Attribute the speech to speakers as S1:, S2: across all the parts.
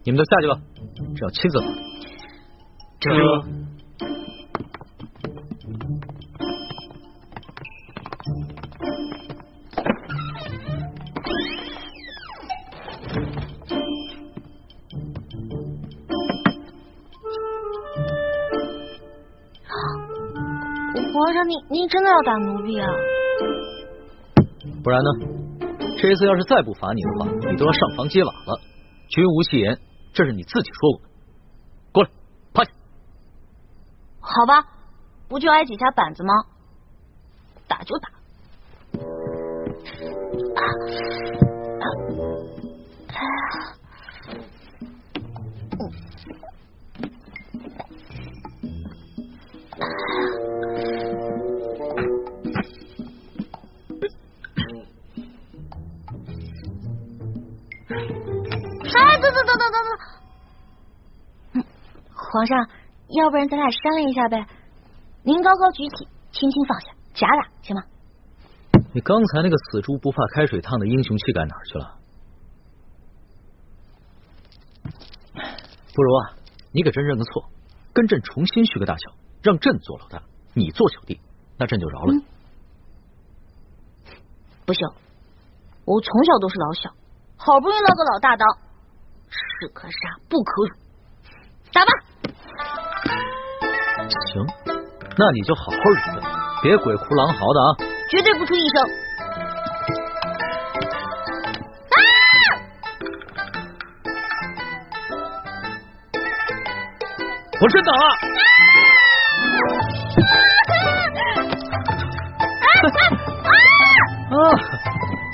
S1: 你们都下去吧，这要亲自罚。
S2: 这。
S3: 皇上，您真的要打奴婢啊？
S1: 不然呢？这次要是再不罚你的话，你都要上房揭瓦了。君无戏言，这是你自己说过的。过来，趴下。
S3: 好吧，不就挨几下板子吗？打就打。等，皇上，要不然咱俩商量一下呗？您高高举起，轻轻放下，假打行吗？
S1: 你刚才那个死猪不怕开水烫的英雄气概哪儿去了？不如啊，你给朕认个错，跟朕重新续个大小，让朕做老大，你做小弟，那朕就饶了你。
S3: 不行，我从小都是老小，好不容易捞个老大当，士可杀不可辱。打吧。
S1: 行，那你就好好忍着，别鬼哭狼嚎的啊！
S3: 绝对不出一声。啊！
S1: 我真打了。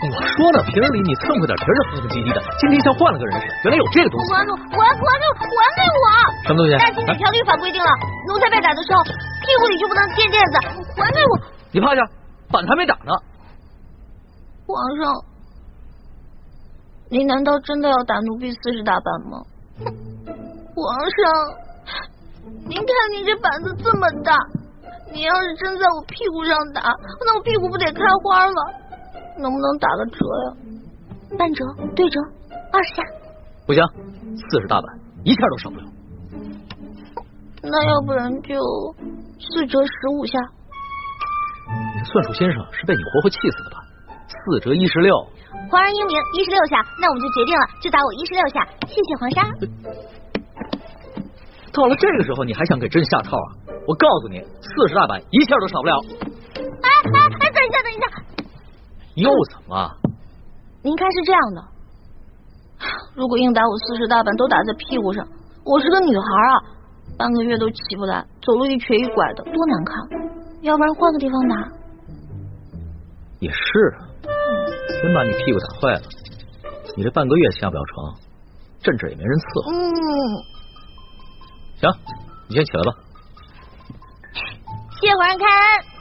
S1: 我说呢，平日里你蹭快点皮是哼哼唧唧的，今天像换了个人似的。原来有这个东西。
S3: 还给我！
S1: 什么东西？
S3: 大清这条律法规定了，奴才被打的时候，屁股里就不能垫垫子，还给我！
S1: 你趴下，板子还没打呢。
S3: 皇上，您难道真的要打奴婢40大板吗？皇上，您看您这板子这么大，你要是真在我屁股上打，那我屁股不得开花了？能不能打个折呀？半折、对折，20下。
S1: 不行，40大板，一下都少不了。
S3: 那要不然就4折15下。
S1: 你的算术先生是被你活活气死的吧？4折16。
S3: 皇上英明，16下，那我们就决定了，就打我16下。谢谢皇上。
S1: 到了这个时候，你还想给朕下套啊？我告诉你，40大板一下都少不了。
S3: 等一下。
S1: 又怎么了？
S3: 您看是这样的，如果硬打我40大板都打在屁股上，我是个女孩啊，半个月都起不来，走路一瘸一拐的，多难看。要不然换个地方打。
S1: 也是啊，真把你屁股打坏了，你这半个月下不了床，朕这也没人伺候。行，你先起来吧。
S3: 谢皇上开恩。